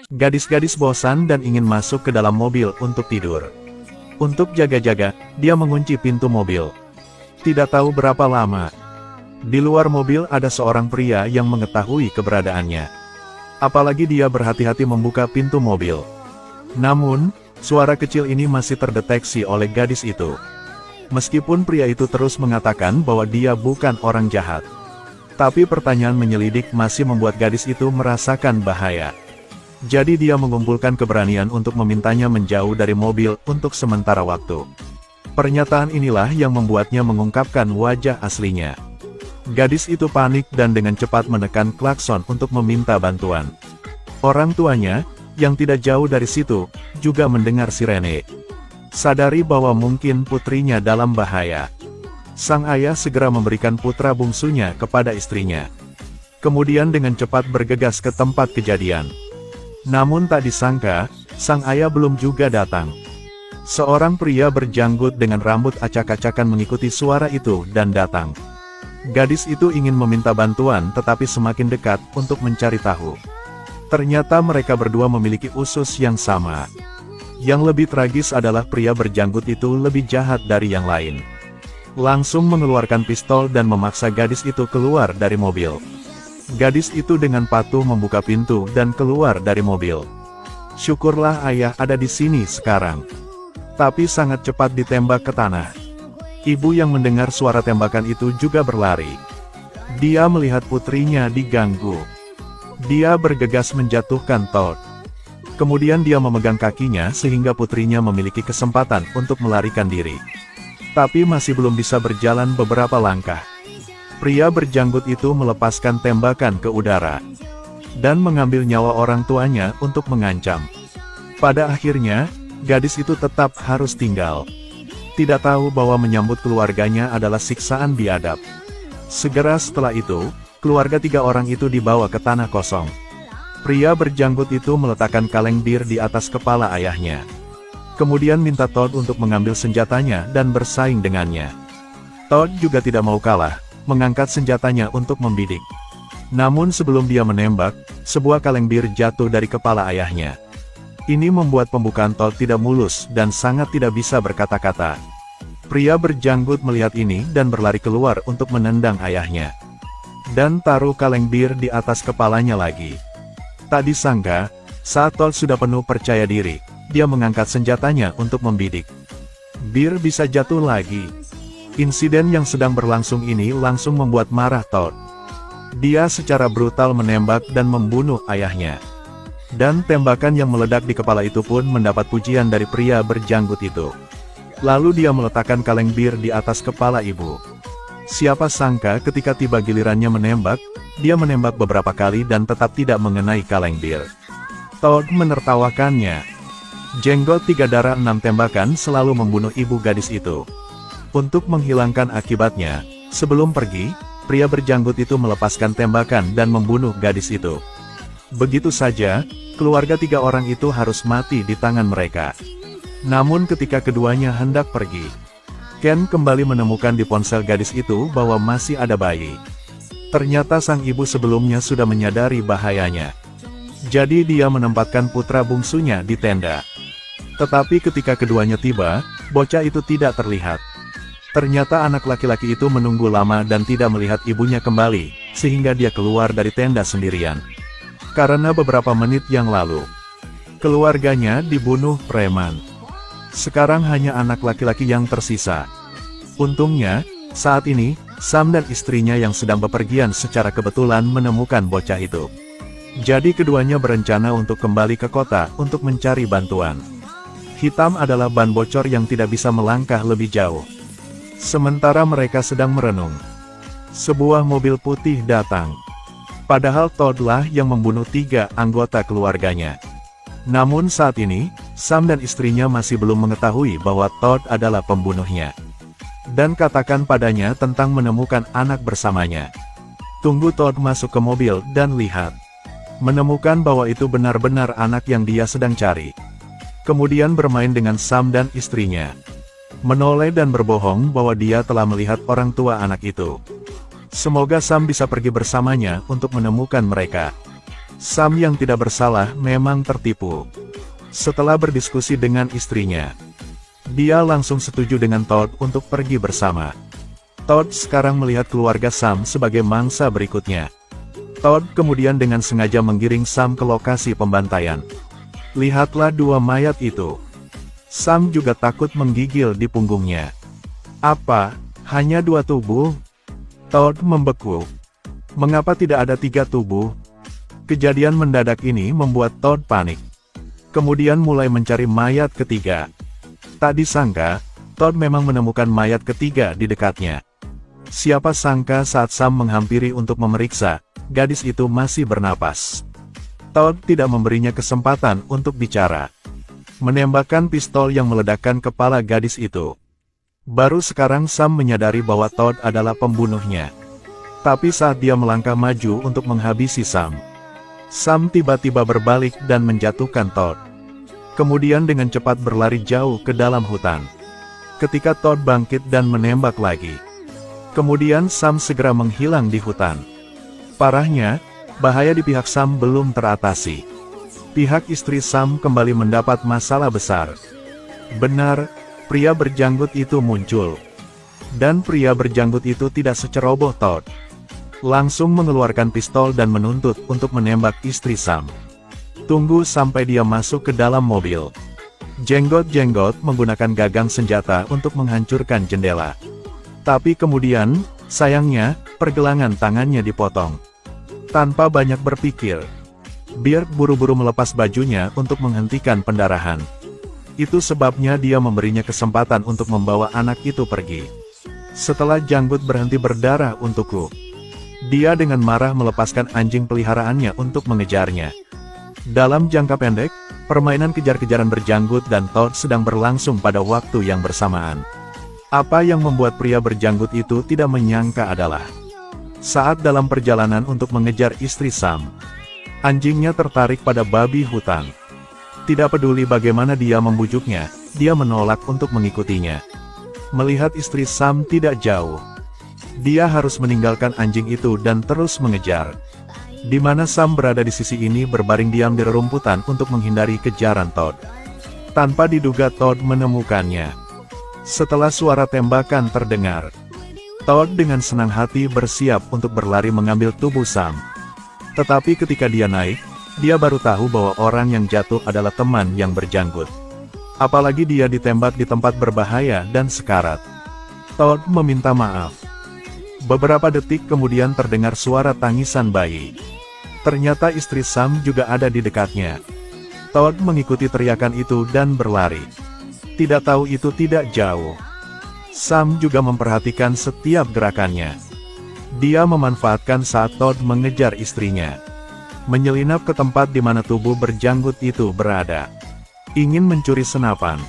Gadis-gadis bosan dan ingin masuk ke dalam mobil untuk tidur. Untuk jaga-jaga, dia mengunci pintu mobil. Tidak tahu berapa lama. Di luar mobil ada seorang pria yang mengetahui keberadaannya. Apalagi dia berhati-hati membuka pintu mobil. Namun, suara kecil ini masih terdeteksi oleh gadis itu. Meskipun pria itu terus mengatakan bahwa dia bukan orang jahat. Tapi pertanyaan menyelidik masih membuat gadis itu merasakan bahaya. Jadi dia mengumpulkan keberanian untuk memintanya menjauh dari mobil untuk sementara waktu. Pernyataan inilah yang membuatnya mengungkapkan wajah aslinya. Gadis itu panik dan dengan cepat menekan klakson untuk meminta bantuan. Orang tuanya, yang tidak jauh dari situ, juga mendengar sirene. Sadari bahwa mungkin putrinya dalam bahaya. Sang ayah segera memberikan putra bungsunya kepada istrinya. Kemudian dengan cepat bergegas ke tempat kejadian. Namun tak disangka, sang ayah belum juga datang. Seorang pria berjanggut dengan rambut acak-acakan mengikuti suara itu dan datang. Gadis itu ingin meminta bantuan tetapi semakin dekat untuk mencari tahu. Ternyata mereka berdua memiliki usus yang sama. Yang lebih tragis adalah pria berjanggut itu lebih jahat dari yang lain. Langsung mengeluarkan pistol dan memaksa gadis itu keluar dari mobil. Gadis itu dengan patuh membuka pintu dan keluar dari mobil. Syukurlah ayah ada di sini sekarang. Tapi sangat cepat ditembak ke tanah. Ibu yang mendengar suara tembakan itu juga berlari. Dia melihat putrinya diganggu. Dia bergegas menjatuhkan Todd. Kemudian dia memegang kakinya sehingga putrinya memiliki kesempatan untuk melarikan diri. Tapi masih belum bisa berjalan beberapa langkah. Pria berjanggut itu melepaskan tembakan ke udara. Dan mengambil nyawa orang tuanya untuk mengancam. Pada akhirnya, gadis itu tetap harus tinggal. Tidak tahu bahwa menyambut keluarganya adalah siksaan biadab. Segera setelah itu, keluarga 3 orang itu dibawa ke tanah kosong. Pria berjanggut itu meletakkan kaleng bir di atas kepala ayahnya. Kemudian minta Todd untuk mengambil senjatanya dan bersaing dengannya. Todd juga tidak mau kalah, mengangkat senjatanya untuk membidik. Namun sebelum dia menembak, sebuah kaleng bir jatuh dari kepala ayahnya. Ini membuat pembukaan Todd tidak mulus dan sangat tidak bisa berkata-kata. Pria berjanggut melihat ini dan berlari keluar untuk menendang ayahnya. Dan taruh kaleng bir di atas kepalanya lagi. Tak disangka, saat Todd sudah penuh percaya diri, dia mengangkat senjatanya untuk membidik. Bir bisa jatuh lagi. Insiden yang sedang berlangsung ini langsung membuat marah Todd. Dia secara brutal menembak dan membunuh ayahnya. Dan tembakan yang meledak di kepala itu pun mendapat pujian dari pria berjanggut itu. Lalu dia meletakkan kaleng bir di atas kepala ibu. Siapa sangka ketika tiba gilirannya menembak, dia menembak beberapa kali dan tetap tidak mengenai kaleng bir. Todd menertawakannya. Jenggot 3 darah 6 tembakan selalu membunuh ibu gadis itu. Untuk menghilangkan akibatnya, sebelum pergi, pria berjanggut itu melepaskan tembakan dan membunuh gadis itu. Begitu saja, keluarga 3 orang itu harus mati di tangan mereka. Namun ketika keduanya hendak pergi, Ken kembali menemukan di ponsel gadis itu bahwa masih ada bayi. Ternyata sang ibu sebelumnya sudah menyadari bahayanya. Jadi dia menempatkan putra bungsunya di tenda. Tetapi ketika keduanya tiba, bocah itu tidak terlihat. Ternyata anak laki-laki itu menunggu lama dan tidak melihat ibunya kembali, sehingga dia keluar dari tenda sendirian. Karena beberapa menit yang lalu, keluarganya dibunuh preman. Sekarang hanya anak laki-laki yang tersisa. Untungnya, saat ini, Sam dan istrinya yang sedang bepergian secara kebetulan menemukan bocah itu. Jadi keduanya berencana untuk kembali ke kota untuk mencari bantuan. Hitam adalah ban bocor yang tidak bisa melangkah lebih jauh. Sementara mereka sedang merenung, sebuah mobil putih datang. Padahal Todd-lah yang membunuh 3 anggota keluarganya. Namun saat ini, Sam dan istrinya masih belum mengetahui bahwa Todd adalah pembunuhnya. Dan katakan padanya tentang menemukan anak bersamanya. Tunggu Todd masuk ke mobil dan lihat. Menemukan bahwa itu benar-benar anak yang dia sedang cari. Kemudian bermain dengan Sam dan istrinya. Menoleh dan berbohong bahwa dia telah melihat orang tua anak itu. Semoga Sam bisa pergi bersamanya untuk menemukan mereka. Sam yang tidak bersalah memang tertipu. Setelah berdiskusi dengan istrinya, dia langsung setuju dengan Todd untuk pergi bersama. Todd sekarang melihat keluarga Sam sebagai mangsa berikutnya. Todd kemudian dengan sengaja menggiring Sam ke lokasi pembantaian. Lihatlah dua mayat itu. Sam juga takut menggigil di punggungnya. Apa? Hanya dua tubuh? Todd membeku. Mengapa tidak ada tiga tubuh? Kejadian mendadak ini membuat Todd panik. Kemudian mulai mencari mayat ketiga. Tak disangka, Todd memang menemukan mayat ketiga di dekatnya. Siapa sangka saat Sam menghampiri untuk memeriksa, gadis itu masih bernapas. Todd tidak memberinya kesempatan untuk bicara. Menembakkan pistol yang meledakkan kepala gadis itu. Baru sekarang Sam menyadari bahwa Todd adalah pembunuhnya. Tapi saat dia melangkah maju untuk menghabisi Sam, Sam tiba-tiba berbalik dan menjatuhkan Todd. Kemudian dengan cepat berlari jauh ke dalam hutan. Ketika Todd bangkit dan menembak lagi. Kemudian Sam segera menghilang di hutan. Parahnya, bahaya di pihak Sam belum teratasi. Pihak istri Sam kembali mendapat masalah besar. Benar, pria berjanggut itu muncul. Dan pria berjanggut itu tidak seceroboh Todd. Langsung mengeluarkan pistol dan menuntut untuk menembak istri Sam. Tunggu sampai dia masuk ke dalam mobil. Jenggot-jenggot menggunakan gagang senjata untuk menghancurkan jendela. Tapi kemudian, sayangnya, pergelangan tangannya dipotong. Tanpa banyak berpikir, Birk buru-buru melepas bajunya untuk menghentikan pendarahan. Itu sebabnya dia memberinya kesempatan untuk membawa anak itu pergi. Setelah janggut berhenti berdarah untukku, dia dengan marah melepaskan anjing peliharaannya untuk mengejarnya. Dalam jangka pendek, permainan kejar-kejaran berjanggut dan Todd sedang berlangsung pada waktu yang bersamaan. Apa yang membuat pria berjanggut itu tidak menyangka adalah, saat dalam perjalanan untuk mengejar istri Sam, anjingnya tertarik pada babi hutan. Tidak peduli bagaimana dia membujuknya, dia menolak untuk mengikutinya. Melihat istri Sam tidak jauh, dia harus meninggalkan anjing itu dan terus mengejar. Di mana Sam berada di sisi ini berbaring diam di rerumputan untuk menghindari kejaran Todd. Tanpa diduga Todd menemukannya. Setelah suara tembakan terdengar, Todd dengan senang hati bersiap untuk berlari mengambil tubuh Sam. Tetapi ketika dia naik, dia baru tahu bahwa orang yang jatuh adalah teman yang berjanggut. Apalagi dia ditembak di tempat berbahaya dan sekarat. Todd meminta maaf. Beberapa detik kemudian terdengar suara tangisan bayi. Ternyata istri Sam juga ada di dekatnya. Todd mengikuti teriakan itu dan berlari. Tidak tahu itu tidak jauh. Sam juga memperhatikan setiap gerakannya. Dia memanfaatkan saat Todd mengejar istrinya. Menyelinap ke tempat di mana tubuh berjanggut itu berada. Ingin mencuri senapan.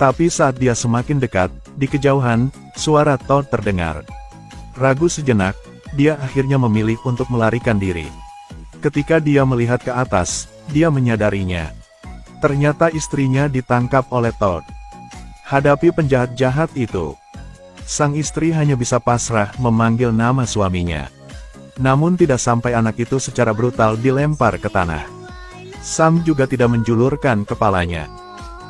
Tapi saat dia semakin dekat, di kejauhan, suara Todd terdengar. Ragu sejenak, dia akhirnya memilih untuk melarikan diri. Ketika dia melihat ke atas, dia menyadarinya. Ternyata istrinya ditangkap oleh Todd. Hadapi penjahat jahat itu, sang istri hanya bisa pasrah memanggil nama suaminya. Namun tidak sampai anak itu secara brutal dilempar ke tanah. Sam juga tidak menjulurkan kepalanya.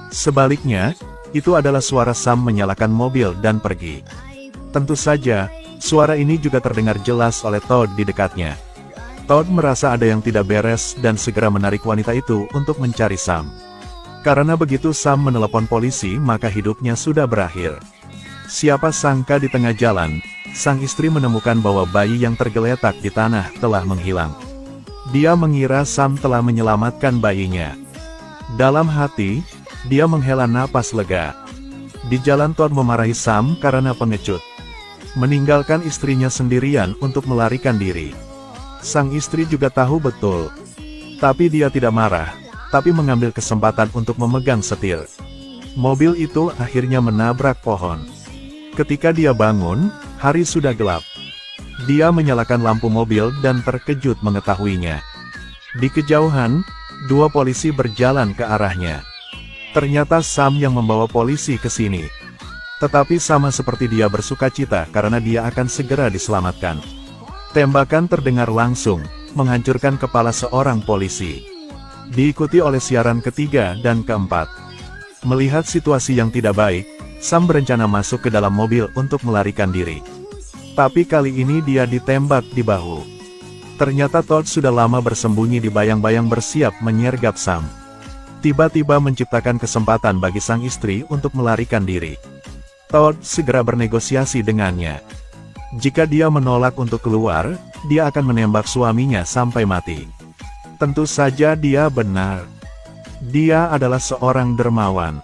Sebaliknya, itu adalah suara Sam menyalakan mobil dan pergi. Tentu saja, suara ini juga terdengar jelas oleh Todd di dekatnya. Todd merasa ada yang tidak beres dan segera menarik wanita itu untuk mencari Sam. Karena begitu Sam menelepon polisi maka hidupnya sudah berakhir. Siapa sangka di tengah jalan, sang istri menemukan bahwa bayi yang tergeletak di tanah telah menghilang. Dia mengira Sam telah menyelamatkan bayinya. Dalam hati, dia menghela napas lega. Di jalan Todd memarahi Sam karena pengecut. Meninggalkan istrinya sendirian untuk melarikan diri. Sang istri juga tahu betul. Tapi dia tidak marah, tapi mengambil kesempatan untuk memegang setir. Mobil itu akhirnya menabrak pohon. Ketika dia bangun, hari sudah gelap. Dia menyalakan lampu mobil dan terkejut mengetahuinya. Di kejauhan, dua polisi berjalan ke arahnya. Ternyata Sam yang membawa polisi ke sini. Tetapi sama seperti dia bersukacita karena dia akan segera diselamatkan. Tembakan terdengar langsung, menghancurkan kepala seorang polisi. Diikuti oleh siaran ketiga dan keempat. Melihat situasi yang tidak baik, Sam berencana masuk ke dalam mobil untuk melarikan diri. Tapi kali ini dia ditembak di bahu. Ternyata Todd sudah lama bersembunyi di bayang-bayang bersiap menyergap Sam. Tiba-tiba menciptakan kesempatan bagi sang istri untuk melarikan diri. Todd segera bernegosiasi dengannya. Jika dia menolak untuk keluar, dia akan menembak suaminya sampai mati. Tentu saja dia benar. Dia adalah seorang dermawan.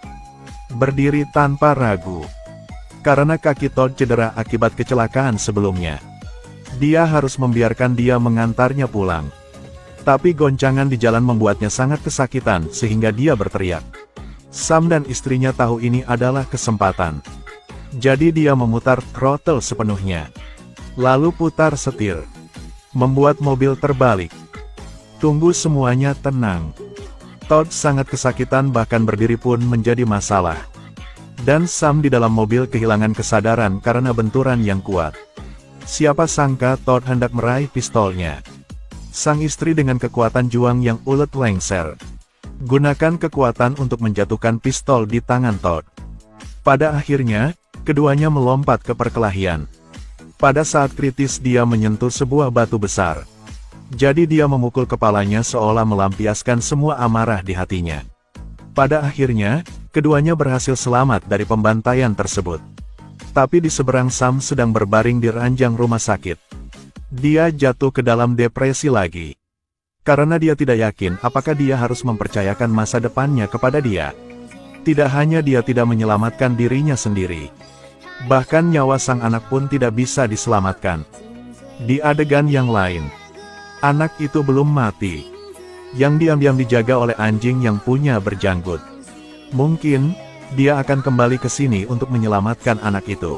Berdiri tanpa ragu. Karena kaki Todd cedera akibat kecelakaan sebelumnya. Dia harus membiarkan dia mengantarnya pulang. Tapi goncangan di jalan membuatnya sangat kesakitan sehingga dia berteriak. Sam dan istrinya tahu ini adalah kesempatan. Jadi dia memutar throttle sepenuhnya. Lalu putar setir. Membuat mobil terbalik. Tunggu semuanya tenang. Todd sangat kesakitan bahkan berdiri pun menjadi masalah. Dan Sam di dalam mobil kehilangan kesadaran karena benturan yang kuat. Siapa sangka Todd hendak meraih pistolnya. Sang istri dengan kekuatan juang yang ulet lengser. Gunakan kekuatan untuk menjatuhkan pistol di tangan Todd. Pada akhirnya, keduanya melompat ke perkelahian. Pada saat kritis dia menyentuh sebuah batu besar. Jadi dia memukul kepalanya seolah melampiaskan semua amarah di hatinya. Pada akhirnya, keduanya berhasil selamat dari pembantaian tersebut. Tapi di seberang Sam sedang berbaring di ranjang rumah sakit. Dia jatuh ke dalam depresi lagi. Karena dia tidak yakin apakah dia harus mempercayakan masa depannya kepada dia. Tidak hanya dia tidak menyelamatkan dirinya sendiri. Bahkan nyawa sang anak pun tidak bisa diselamatkan. Di adegan yang lain, anak itu belum mati. Yang diam-diam dijaga oleh anjing yang punya berjanggut. Mungkin, dia akan kembali ke sini untuk menyelamatkan anak itu.